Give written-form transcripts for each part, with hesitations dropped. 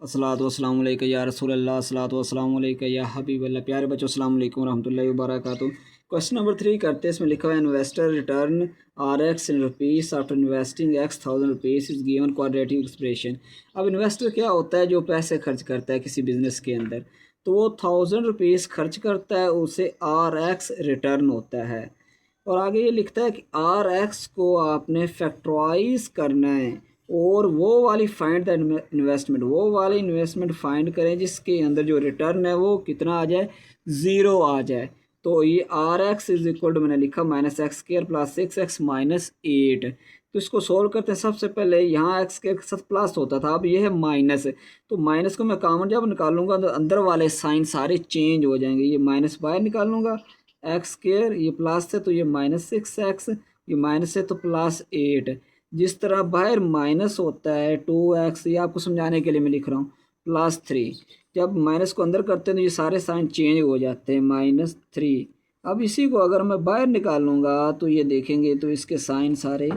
अस्सलातु वस्सलामु अलैका या रसूल अल्लाह, अस्सलातु वस्सलामु अलैका या हबीब अल्लाह। प्यारे बच्चों, अस्सलामु अलैकुम रहमतुल्लाहि व बरकातुहू। क्वेश्चन नंबर 3 करते हैं। इसमें लिखा हुआ है investor return R X in rupees after investing X thousand rupees is given quadratic expression. अब इन्वेस्टर क्या होता है? जो पैसे खर्च करता है किसी बिजनेस के अंदर, तो वो 1000 रुपीज़ खर्च करता है, उसे आर एक्स रिटर्न होता है। और आगे ये लिखता है कि आर एक्स को आपने फैक्टराइज करना है और वो वाली फाइंड द इन्वेस्टमेंट, वो वाली इन्वेस्टमेंट फाइंड करें जिसके अंदर जो रिटर्न है वो कितना आ जाए, ज़ीरो आ जाए। तो ये R X is equal to, मैंने लिखा minus X square plus 6x minus 8। तो इसको सोल्व करते हैं। सबसे पहले यहाँ एक्स के साथ प्लस होता था, अब ये है माइनस। तो माइनस को मैं कॉमन जब निकालूंगा तो अंदर वाले साइन सारे चेंज हो जाएंगे। ये माइनस बाहर निकालूंगा, एक्स स्क्र, ये प्लस है तो ये माइनस 6x, ये माइनस है तो प्लस 8। जिस तरह बाहर माइनस होता है 2x, ये आपको समझाने के लिए मैं लिख रहा हूँ, प्लस 3। जब माइनस को अंदर करते हैं तो ये सारे साइन चेंज हो जाते हैं, -3। अब इसी को अगर मैं बाहर निकालूंगा तो ये देखेंगे तो इसके साइन सारे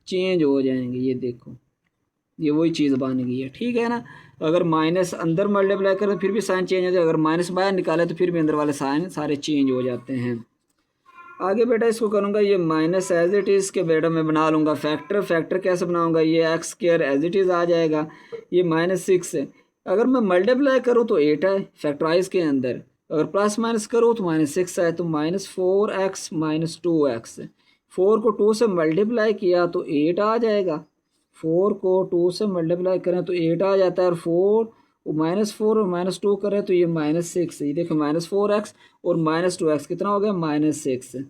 चेंज हो जाएंगे। ये देखो, ये वही चीज़ बन गई है, ठीक है ना। अगर माइनस अंदर मल्टीप्लाई करें तो फिर भी साइन चेंज हो जाए, अगर माइनस बाहर निकाले तो फिर भी अंदर वाले साइन सारे चेंज हो जाते हैं। आगे बेटा इसको करूँगा, ये माइनस एज इट इज़ के बेटा मैं बना लूँगा फैक्टर। फैक्टर कैसे बनाऊँगा? ये x square as it is आ जाएगा, ये -6 है। अगर मैं मल्टीप्लाई करूँ तो 8 है फैक्टराइज के अंदर, अगर प्लस माइनस करूँ तो -6 है, तो -4x माइनस 2x। 4 को 2 से मल्टीप्लाई किया तो 8 आ जाएगा, 4 को 2 से मल्टीप्लाई करें तो 8 आ जाता है, और 4 -4 और -2 करें तो ये -6। ये देखो -4x और -2x कितना हो गया, -6।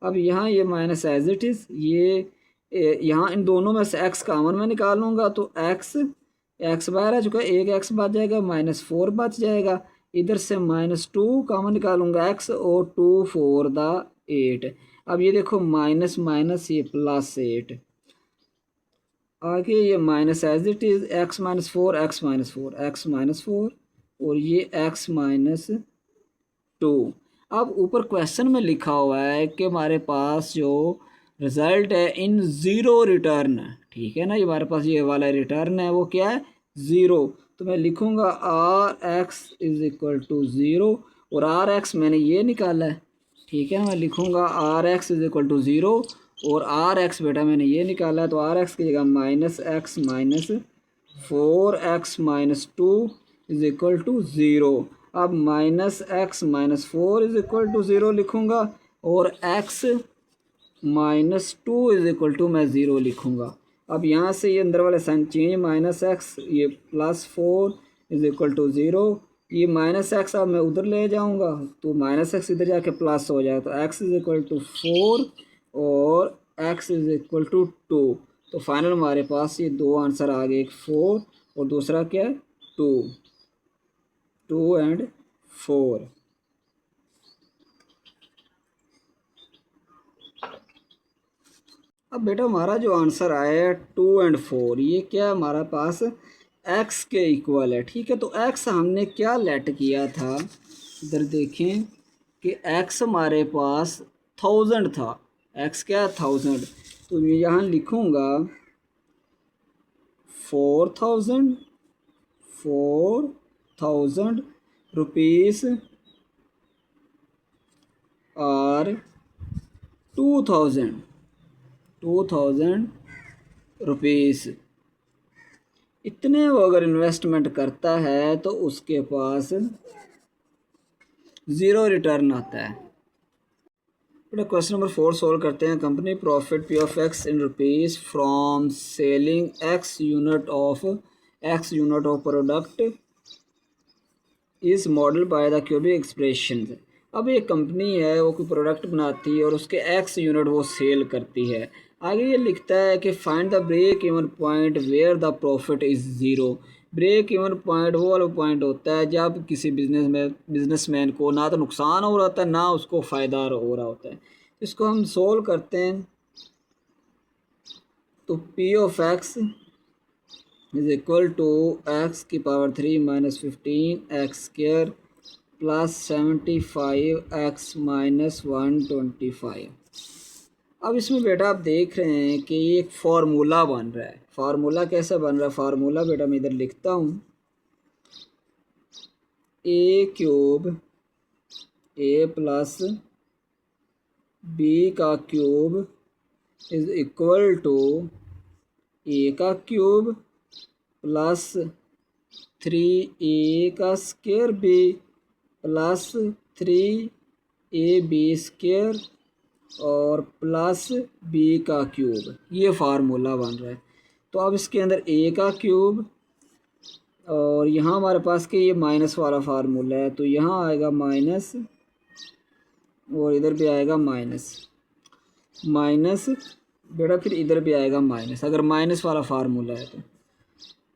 अब यहाँ ये माइनस एज इट इज़, ये यहाँ इन दोनों में से x कॉमन में निकालूंगा तो x बाहर आ चुका है, एक x बच जाएगा, -4 बच जाएगा। इधर से -2 कॉमन निकालूंगा x, और 2 4 द 8। अब ये देखो माइनस माइनस ये +8। आगे ये minus as it is, x -4 x -4 x -4 और ये x -2। अब ऊपर क्वेश्चन में लिखा हुआ है कि हमारे पास जो रिज़ल्ट है इन ज़ीरो रिटर्न, ठीक है ना, ये हमारे पास ये वाला रिटर्न है वो क्या है, ज़ीरो। तो मैं लिखूँगा R X is equal to zero, और आर एक्स मैंने ये निकाला है, ठीक है। मैं लिखूँगा R X is equal to zero, और आर एक्स बेटा मैंने ये निकाला है, तो आर एक्स की जगह -x minus 4x minus 2 is equal to zero. अब -x minus 4 is equal to zero लिखूँगा, और x -2 इज़ इक्वल टू मैं ज़ीरो लिखूँगा। अब यहाँ से ये अंदर वाले साइन चेंज, -x ये +4 इज़ इक्वल टू ज़ीरो, ये -x अब मैं उधर ले जाऊँगा तो -x इधर जाके प्लस हो जाएगा, तो x इज़ इक्वल टू 4 और x इज़ इक्वल टू 2। तो फाइनल हमारे पास ये दो आंसर आ गए, एक 4 और दूसरा क्या है 2 एंड 4। अब बेटा हमारा जो आंसर आया है 2 एंड 4, ये क्या हमारे पास x के इक्वल है, ठीक है। तो x हमने क्या लेट किया था, इधर देखें कि x हमारे पास 1000 था, x क्या है 1000। तो मैं यहाँ लिखूँगा 4000 रुपीज़ और 2000 रुपीज़, इतने वो अगर इन्वेस्टमेंट करता है तो उसके पास ज़ीरो रिटर्न आता है। क्वेश्चन नंबर 4 सोल्व करते हैं। Company profit P of x in rupees from selling x unit of product is model by the cubic expression. अब एक कंपनी है, वो कोई प्रोडक्ट बनाती है और उसके x यूनिट वो सेल करती है। आगे ये लिखता है कि find the break even point where the profit is zero. Break even point वो वाला पॉइंट होता है जब किसी बिजनेसमैन को ना तो नुकसान हो रहा होता है ना उसको फ़ायदा हो रहा होता है। इसको हम सोल्व करते हैं तो P of x is equal to x की power 3 minus 15 x square plus 75x minus 125। अब इसमें बेटा आप देख रहे हैं कि ये एक फार्मूला बन रहा है। फार्मूला कैसे बन रहा है? फार्मूला बेटा मैं इधर लिखता हूँ, A cube A plus B का cube is equal to A का क्यूब प्लस 3a का square B plus 3ab square और प्लस बी का क्यूब। ये फार्मूला बन रहा है। तो अब इसके अंदर a का क्यूब और यहाँ हमारे पास के ये माइनस वाला फार्मूला है, तो यहाँ आएगा माइनस और इधर भी आएगा माइनस माइनस बेटा, फिर इधर भी आएगा माइनस, अगर माइनस वाला फार्मूला है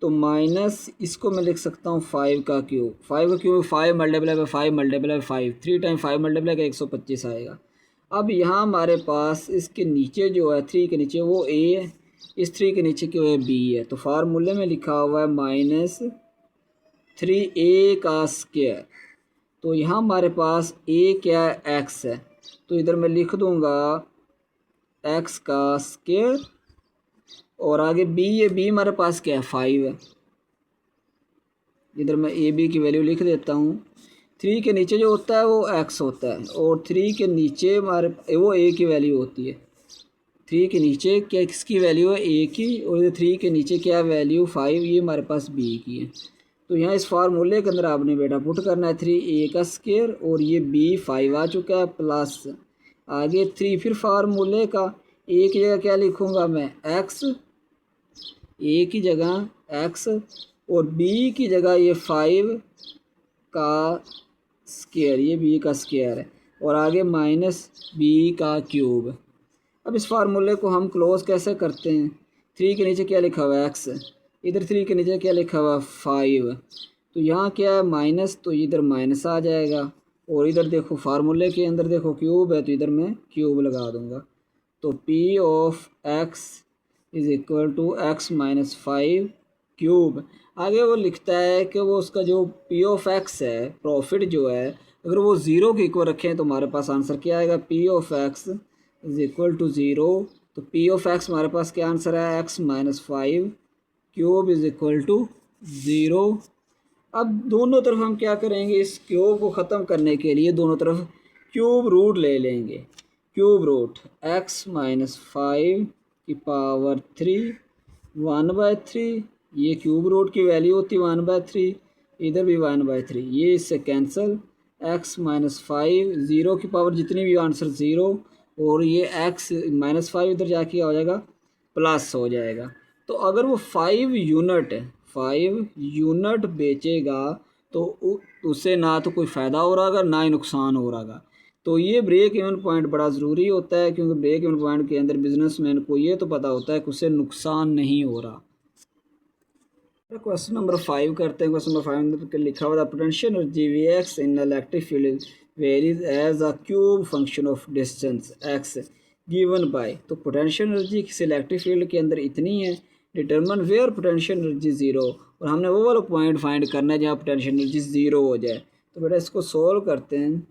तो माइनस इसको मैं लिख सकता हूँ 5 का क्यूब। 5 का cube 5 multiply by 5 multiply by 5, 3 time 5 multiply का 125 आएगा। अब यहाँ हमारे पास इसके नीचे जो है 3 के नीचे वो a है, इस 3 के नीचे क्यों है b है, तो फार्मूले में लिखा हुआ है माइनस 3a का स्क्वायर। तो यहाँ हमारे पास a क्या है x है, तो इधर मैं लिख दूँगा x का स्क्वायर और आगे b है, b हमारे पास क्या है 5 है, इधर मैं ए बी की वैल्यू लिख देता हूँ। 3 के नीचे जो होता है वो x होता है और 3 के नीचे हमारे वो a की वैल्यू होती है। 3 के नीचे क्या किसकी वैल्यू है a की, और इधर 3 के नीचे क्या वैल्यू 5, ये हमारे पास b की है। तो यहाँ इस फार्मूले के अंदर आपने बेटा पुट करना है 3a का स्क्वायर और ये b 5 आ चुका है प्लस आगे 3, फिर फार्मूले का a की जगह क्या लिखूँगा मैं x, a की जगह x और b की जगह ये 5 का स्क्वायर, ये b का स्क्वायर है और आगे माइनस b का क्यूब। अब इस फार्मूले को हम क्लोज कैसे करते हैं, 3 के नीचे क्या लिखा हुआ है x, इधर 3 के नीचे क्या लिखा हुआ है 5, तो यहाँ क्या है माइनस, तो इधर माइनस आ जाएगा और इधर देखो फार्मूले के अंदर देखो क्यूब है, तो इधर मैं क्यूब लगा दूँगा। तो p of x is equal to x minus 5 cube. आगे वो लिखता है कि वो उसका जो p ऑफ x है प्रॉफिट जो है, अगर वो 0 के इक्वल रखें तो हमारे पास आंसर क्या आएगा, p of x is equal to 0। तो p ऑफ x हमारे पास क्या आंसर है, x minus 5 cube is equal to 0। अब दोनों तरफ हम क्या करेंगे, इस क्यूब को ख़त्म करने के लिए दोनों तरफ क्यूब रूट ले लेंगे। क्यूब रूट x माइनस 5 की पावर 3 1/3, ये क्यूब रूट की वैल्यू होती है 1/3, इधर भी 1/3, ये इससे कैंसिल, x माइनस 5 0 की पावर जितनी भी आंसर 0 और ये x माइनस 5 इधर जाके हो जाएगा प्लस हो जाएगा। तो अगर वो 5 यूनिट बेचेगा तो उससे ना तो कोई फ़ायदा हो रहा होगा ना ही नुकसान हो रहा होगा। तो ये ब्रेक इवन पॉइंट बड़ा ज़रूरी होता है, क्योंकि ब्रेक इवन पॉइंट के अंदर बिजनेसमैन को ये तो पता होता है कि उससे नुकसान नहीं हो रहा। क्वेश्चन नंबर 5 करते हैं। क्वेश्चन नंबर 5 में लिखा हुआ potential energy Vx in electric field varies as a cube function of distance x given by. तो पोटेंशियल एनर्जी किसी इलेक्ट्रिक फील्ड के अंदर इतनी है, डिटरमिन वेयर पोटेंशियल एनर्जी 0, और हमने वो वाला पॉइंट फाइंड करना है जहाँ पोटेंशियल एनर्जी 0 हो जाए। तो बेटा इसको सोल्व करते हैं।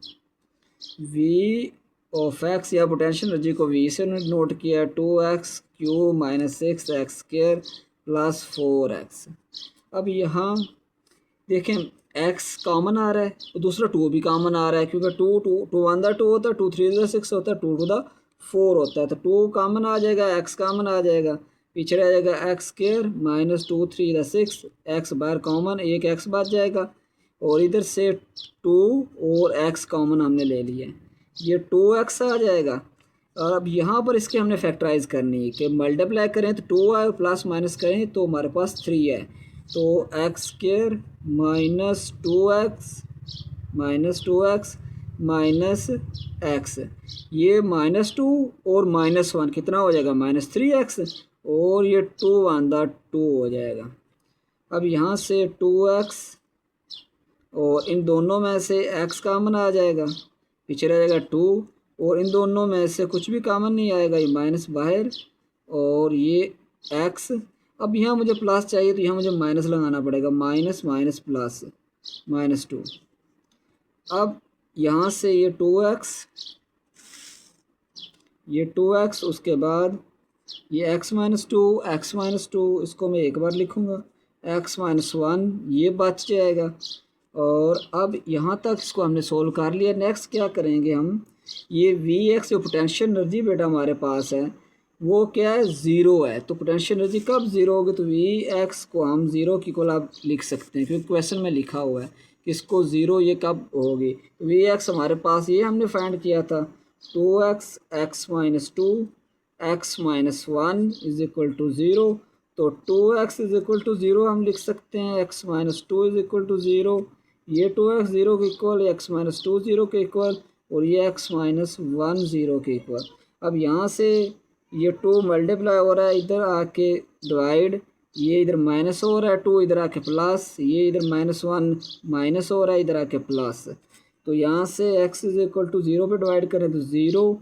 v ऑफ x या पोटेंशियल एनर्जी को v से नोट किया 2x cube minus 6x square plus 4x। अब यहाँ देखें x कॉमन आ रहा है तो दूसरा 2 भी कॉमन आ रहा है, क्योंकि 2 1 दा 2 होता है, 2 3 दा 6 होता है, 2 2 दा 4 होता है, तो 2 कॉमन आ जाएगा, x कॉमन आ जाएगा, पीछे रह जाएगा x स्क्वायर माइनस 2 3 दा 6, x बाहर कॉमन, एक x बच जाएगा और इधर से 2 और x कॉमन हमने ले लिया, ये 2x आ जाएगा। और अब यहाँ पर इसके हमने फैक्टराइज करनी है कि मल्टीप्लाई करें तो 2 आए, प्लस माइनस करें तो हमारे पास 3 है, तो x square minus 2x minus x, ये -2 और -1 कितना हो जाएगा -3x, और ये 2 1 दा 2 हो जाएगा। अब यहाँ से 2x और इन दोनों में से x कॉमन आ जाएगा, पीछे रह जाएगा 2 और इन दोनों में से कुछ भी कॉमन नहीं आएगा, ये माइनस बाहर और ये x। अब यहाँ मुझे प्लस चाहिए तो यहाँ मुझे माइनस लगाना पड़ेगा, माइनस माइनस प्लस -2। अब यहाँ से ये 2x उसके बाद ये x माइनस 2 इसको मैं एक बार लिखूँगा, x माइनस 1 ये बच जाएगा, और अब यहाँ तक इसको हमने सोल्व कर लिया। नेक्स्ट क्या करेंगे हम, ये वी एक्स जो पोटेंशियल एनर्जी बेटा हमारे पास है वो क्या है, ज़ीरो है। तो पोटेंशियल एनर्जी कब ज़ीरो होगी, तो वी एक्स को हम ज़ीरो की इक्वल आप लिख सकते हैं, क्योंकि क्वेश्चन में लिखा हुआ है कि इसको ज़ीरो ये कब होगी। वी एक्स हमारे पास ये हमने फाइंड किया था, 2x x minus 2 x minus 1 is equal to zero. तो 2x is equal to zero हम लिख सकते हैं, x minus 2 is equal to zero, ये 2x ज़ीरो के इक्वल, x माइनस 2 ज़ीरो के इक्वल, और ये x माइनस 1 ज़ीरो के इक्वल। अब यहाँ से ये 2 मल्टीप्लाई हो रहा है, इधर आके डिवाइड, ये इधर माइनस हो रहा है 2, इधर आके प्लस, ये इधर माइनस 1 माइनस हो रहा है, इधर आके प्लस। तो यहाँ से x is equal to zero पे डिवाइड करें तो ज़ीरो,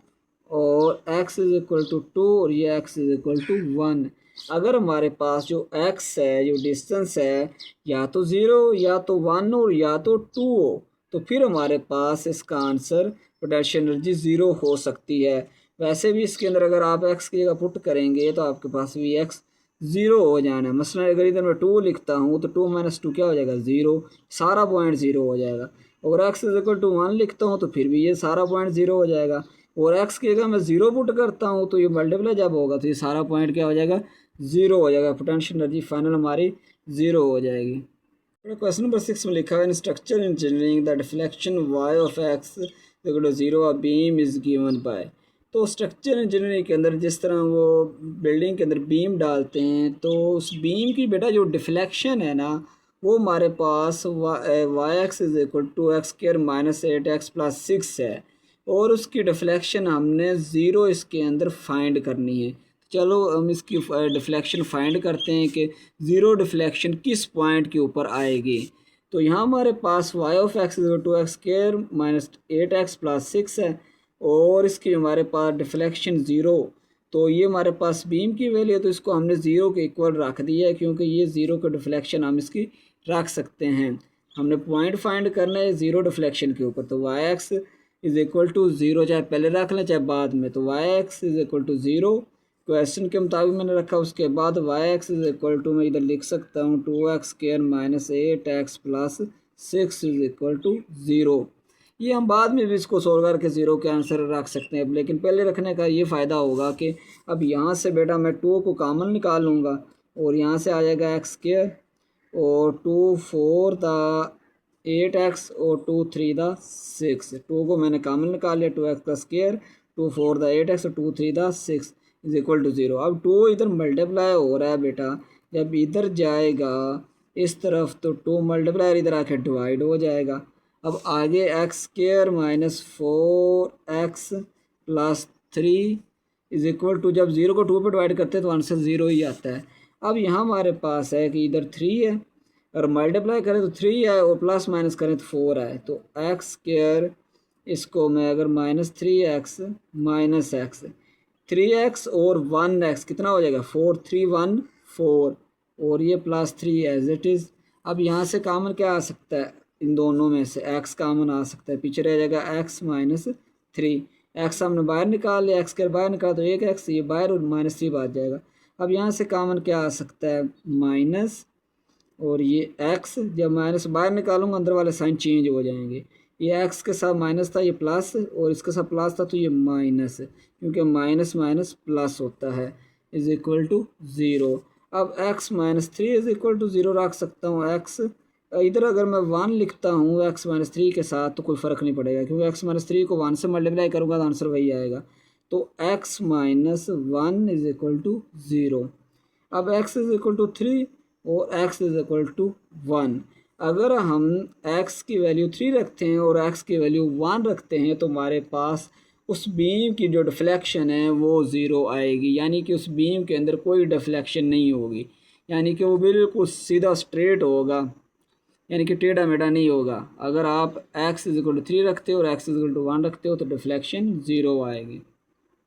और x इज इक्वल टू 2, और ये x इज इक्वल टू 1। अगर हमारे पास जो x है, जो डिस्टेंस है, या तो ज़ीरो या तो 1 और या तो 2 हो, तो फिर हमारे पास इसका आंसर पोटेंशियल एनर्जी ज़ीरो हो सकती है। वैसे भी इसके अंदर अगर आप x की जगह पुट करेंगे तो आपके पास भी x ज़ीरो हो जाना है। मसलन अगर इधर मैं 2 लिखता हूँ तो 2 माइनस 2 क्या हो जाएगा, ज़ीरो, सारा पॉइंट ज़ीरो हो जाएगा। अगर x इज इक्वल टू 1 लिखता हूँ तो फिर भी ये सारा पॉइंट ज़ीरो हो जाएगा, और x की जगह मैं ज़ीरो पुट करता हूँ तो ये मल्टीप्लाई जब होगा तो ये सारा पॉइंट क्या हो जाएगा, ज़ीरो हो जाएगा। पोटेंशियल एनर्जी फाइनल हमारी ज़ीरो हो जाएगी। क्वेश्चन नंबर 6 में लिखा है, in structure engineering the deflection y of x equal to zero a beam is given by. तो स्ट्रक्चर इंजीनियरिंग के अंदर जिस तरह वो बिल्डिंग के अंदर बीम डालते हैं, तो उस बीम की बेटा जो डिफ्लेक्शन है ना, वो हमारे पास y x is equal to x square minus 8x plus 6 है, और उसकी डिफ्लेक्शन हमने ज़ीरो इसके अंदर फाइंड करनी है। चलो हम इसकी डिफ्लेक्शन फाइंड करते हैं कि ज़ीरो डिफ्लेक्शन किस पॉइंट के ऊपर आएगी। तो यहाँ हमारे पास y of x is equal to x square minus 8x plus 6 है, और इसकी हमारे पास डिफ्लेक्शन ज़ीरो। तो ये हमारे पास बीम की वैल्यू है, तो इसको हमने ज़ीरो के इक्वल रख दिया है, क्योंकि ये ज़ीरो का डिफ्लेक्शन हम इसकी रख सकते हैं। हमने पॉइंट फाइंड करना है ज़ीरो डिफ्लेक्शन के ऊपर, तो Y X is equal to zero, चाहे पहले रख लें चाहे बाद में। तो Y X is equal to zero question के मुताबिक मैंने रखा। उसके बाद Y X is equal to मैं इधर लिख सकता हूँ 2x square minus 8x plus 6 is equal to zero. ये हम बाद में भी इसको सोल्व करके ज़ीरो के आंसर रख सकते हैं, लेकिन पहले रखने का ये फ़ायदा होगा कि अब यहाँ से बेटा मैं 2 को कॉमन निकाल लूँगा, और यहाँ से आ जाएगा एक्स स्क्वायर, और 2 4 द 8x, और 2 3 द 6। 2 को मैंने कॉमन निकाल लिया, 2x का स्क्वायर, 2 4 द 8x, और 2 3 द 6 इज इक्वल टू ज़ीरो। अब 2 इधर मल्टीप्लाई हो रहा है बेटा, जब इधर जाएगा इस तरफ तो 2 मल्टीप्लाई इधर आके डिवाइड हो जाएगा। अब आगे X square minus 4x plus 3 is equal to, जब ज़ीरो को 2 पे डिवाइड करते हैं तो आंसर ज़ीरो ही आता है। अब यहाँ हमारे पास है कि इधर 3 है, और मल्टीप्लाई करें तो 3 है, और प्लस माइनस करें तो 4 है। तो एक्स स्क्वायर, इसको मैं अगर minus 3x minus x, 3x और 1x कितना हो जाएगा, 4 3 1 4, और ये प्लस 3 एज इट इज़। अब यहाँ से कॉमन क्या आ सकता है, इन दोनों में से x कॉमन आ सकता है, पीछे रह जाएगा x माइनस 3। x हमने बाहर निकाल लिया, x के बाहर निकाल तो एक x ये बाहर, और माइनस 3 बाहर जाएगा। अब यहाँ से कॉमन क्या आ सकता है, माइनस, और ये x, जब माइनस बाहर निकालूंगा अंदर वाले साइन चेंज हो जाएंगे। ये x के साथ माइनस था, ये प्लस, और इसके साथ प्लस था तो ये माइनस, क्योंकि माइनस माइनस प्लस होता है, इज इक्वल टू ज़ीरो। अब x minus 3 is equal to zero रख सकता हूँ। x इधर अगर मैं 1 लिखता हूँ x माइनस 3 के साथ तो कोई फ़र्क नहीं पड़ेगा, क्योंकि x माइनस 3 को 1 से मल्टीप्लाई करूँगा तो आंसर वही आएगा। तो x minus 1 is equal to zero. अब x इज इक्वल टू 3 और x इज इक्वल टू 1। अगर हम x की वैल्यू 3 रखते हैं और x की वैल्यू 1 रखते हैं, तो हमारे पास उस बीम की जो डिफ्लेक्शन है वो ज़ीरो आएगी, यानी कि उस बीम के अंदर कोई डिफ्लेक्शन नहीं होगी, यानी कि वो बिल्कुल सीधा स्ट्रेट होगा, यानी कि टेढ़ा मेढ़ा नहीं होगा। अगर आप x इज इक्वल टू 3 रखते हो और x इज इक्वल टू 1 रखते हो तो डिफ्लेक्शन ज़ीरो आएगी।